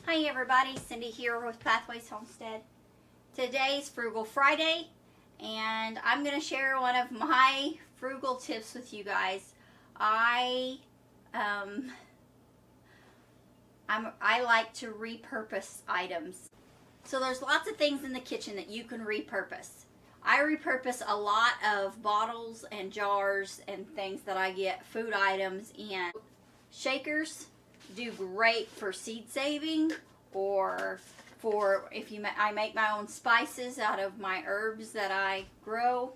Hi everybody, Cindy here with Pathways Homestead. Today's Frugal Friday, and I'm going to share one of my frugal tips with you guys. I like to repurpose items. So there's lots of things in the kitchen that you can repurpose. I repurpose a lot of bottles and jars and things that I get food items in. Shakers do great for seed saving, or for I make my own spices out of my herbs that I grow,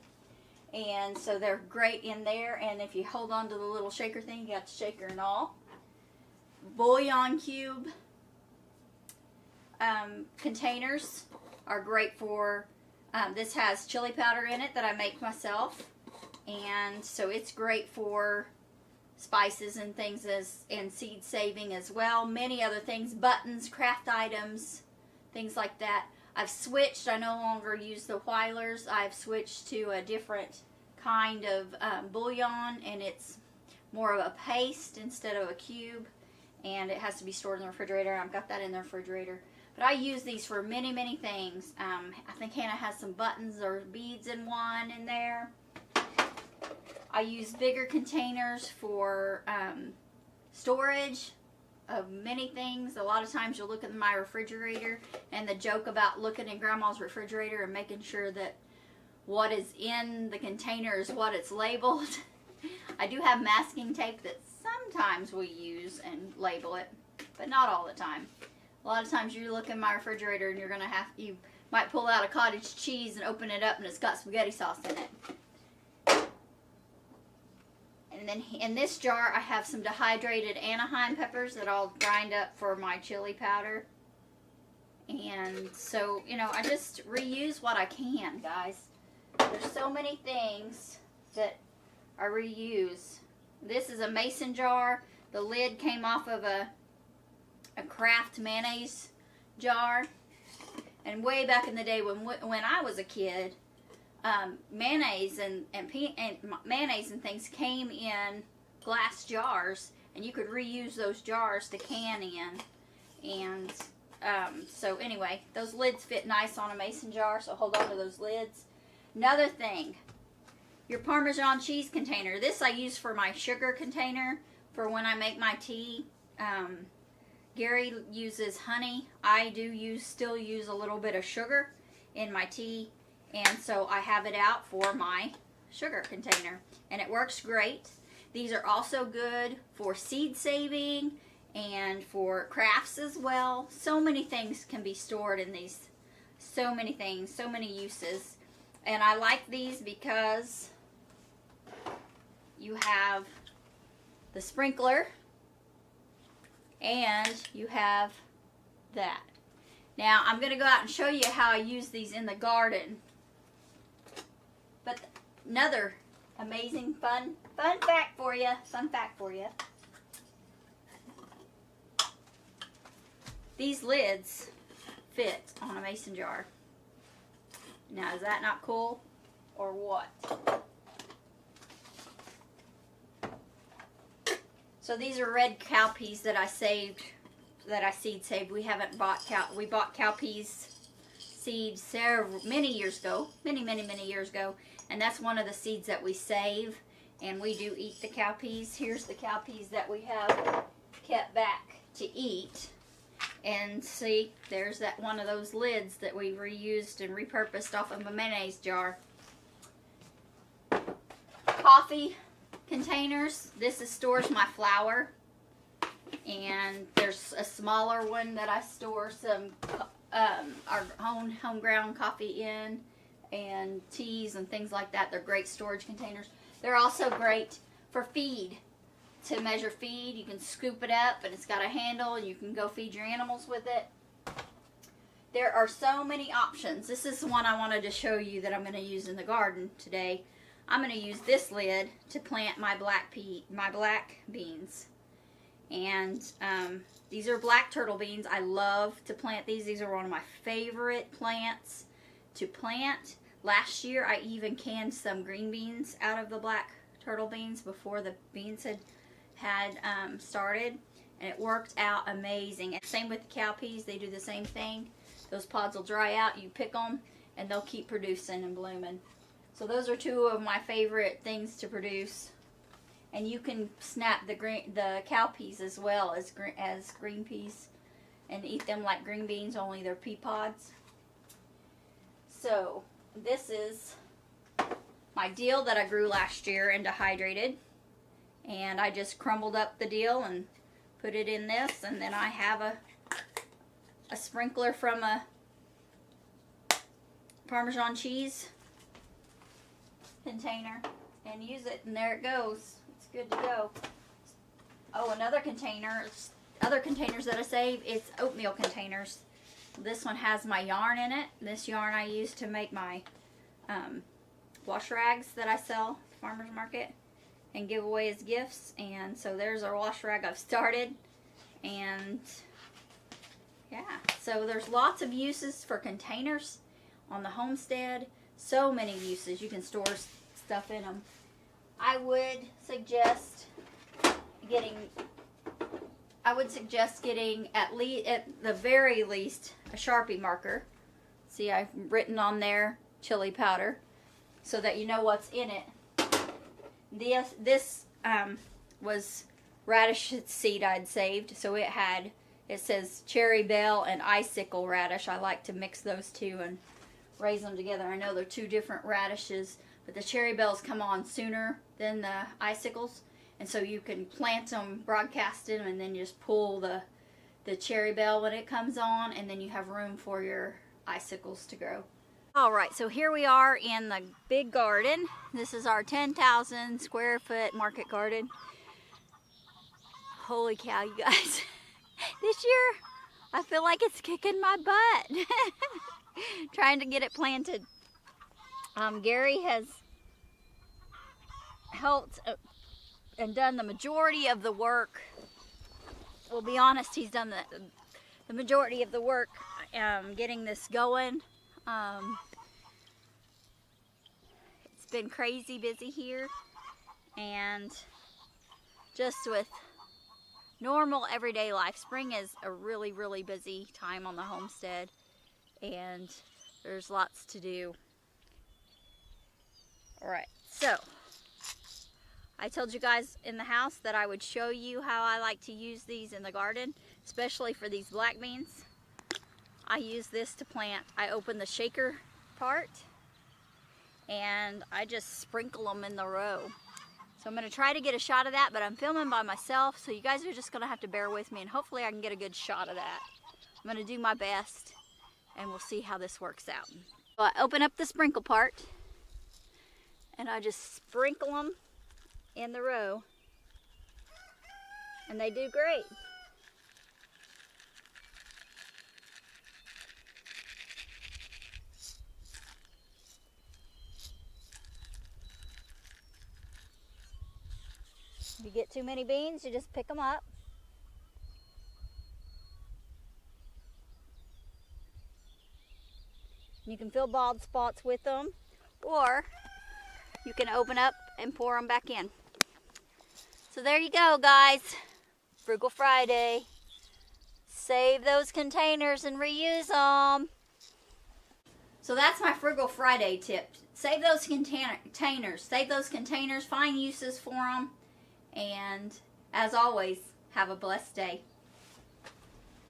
and so they're great in there. And if you hold on to the little shaker thing, you got the shaker and all. Bouillon cube containers are great for, this has chili powder in it that I make myself, and so it's great for spices and things and seed saving as well. Many other things, buttons, craft items, things like that. I've switched. I no longer use the whylers. I've switched to a different kind of bouillon, and it's more of a paste instead of a cube, and it has to be stored in the refrigerator. I've got that in the refrigerator. But I use these for many things. I think Hannah has some buttons or beads in one in there. I use bigger containers for storage of many things. A lot of times you'll look at my refrigerator, and the joke about looking in Grandma's refrigerator and making sure that what is in the container is what it's labeled. I do have masking tape that sometimes we use and label it, but not all the time. A lot of times you look in my refrigerator and you might pull out a cottage cheese and open it up and it's got spaghetti sauce in it. And then in this jar I have some dehydrated Anaheim peppers that I'll grind up for my chili powder. And so, I just reuse what I can, guys. There's so many things that I reuse. This is a mason jar. The lid came off of a Kraft mayonnaise jar. And way back in the day when I was a kid, mayonnaise and mayonnaise and things came in glass jars, and you could reuse those jars to can in. And so anyway, those lids fit nice on a mason jar, so hold on to those lids. Another thing, your Parmesan cheese container. This I use for my sugar container for when I make my tea. Gary uses honey. I do still use a little bit of sugar in my tea. And so I have it out for my sugar container, and it works great. These are also good for seed saving and for crafts as well. So many things can be stored in these. So many things, so many uses. And I like these because you have the sprinkler and you have that. Now I'm going to go out and show you how I use these in the garden. But another amazing fun fact for you. These lids fit on a mason jar. Now, is that not cool or what? So these are red cowpeas that I saved, that I seed saved. We haven't bought we bought cowpeas seeds many years ago, many years ago. And that's one of the seeds that we save, and we do eat the cowpeas. Here's the cowpeas that we have kept back to eat. And see, there's that one of those lids that we reused and repurposed off of a mayonnaise jar. Coffee containers. This stores my flour. And there's a smaller one that I store some our own home ground coffee in, and teas and things like that. They're great storage containers. They're also great for feed. To measure feed, you can scoop it up, and it's got a handle, and you can go feed your animals with it. There are so many options. This is the one I wanted to show you that I'm going to use in the garden today. I'm going to use this lid to plant my black beans. And these are black turtle beans. I love to plant these. These are one of my favorite plants to plant. Last year I even canned some green beans out of the black turtle beans before the beans had started, and it worked out amazing. And same with the cowpeas, they do the same thing. Those pods will dry out, you pick them, and they'll keep producing and blooming. So those are two of my favorite things to produce. And you can snap the cowpeas as well as green peas and eat them like green beans, only they're pea pods. So this is my deal that I grew last year and dehydrated. And I just crumbled up the deal and put it in this, and then I have a sprinkler from a Parmesan cheese container and use it, and there it goes. It's good to go. Oh, other containers that I save, it's oatmeal containers. This one has my yarn in it. This yarn I use to make my wash rags that I sell at the farmer's market and give away as gifts. And so there's our wash rag I've started. And yeah, so there's lots of uses for containers on the homestead. So many uses. You can store stuff in them. I would suggest getting at the very least a Sharpie marker. See, I've written on there chili powder so that you know what's in it. This was radish seed I'd saved, so it says cherry bell and icicle radish. I like to mix those two and raise them together. I know they're two different radishes, but the cherry bells come on sooner than the icicles, and so you can plant them, broadcast them, and then just pull the cherry bell when it comes on, and then you have room for your icicles to grow. Alright, so here we are in the big garden. This is our 10,000 square foot market garden. Holy cow, you guys. This year, I feel like it's kicking my butt. Trying to get it planted. Gary has helped and done the majority of the work. We'll be honest, he's done the majority of the work getting this going. It's been crazy busy here, and just with normal everyday life, spring is a really, really busy time on the homestead, and there's lots to do. Alright, so I told you guys in the house that I would show you how I like to use these in the garden, especially for these black beans. I use this to plant. I open the shaker part and I just sprinkle them in the row. So I'm going to try to get a shot of that, but I'm filming by myself, so you guys are just going to have to bear with me, and hopefully I can get a good shot of that. I'm going to do my best, and we'll see how this works out. So I open up the sprinkle part, and I just sprinkle them in the row, and they do great. If you get too many beans, you just pick them up. You can fill bald spots with them, or you can open up and pour them back in. So there you go, guys. Frugal Friday. Save those containers and reuse them. So that's my Frugal Friday tip. Save those containers. Save those containers. Find uses for them. And as always, have a blessed day.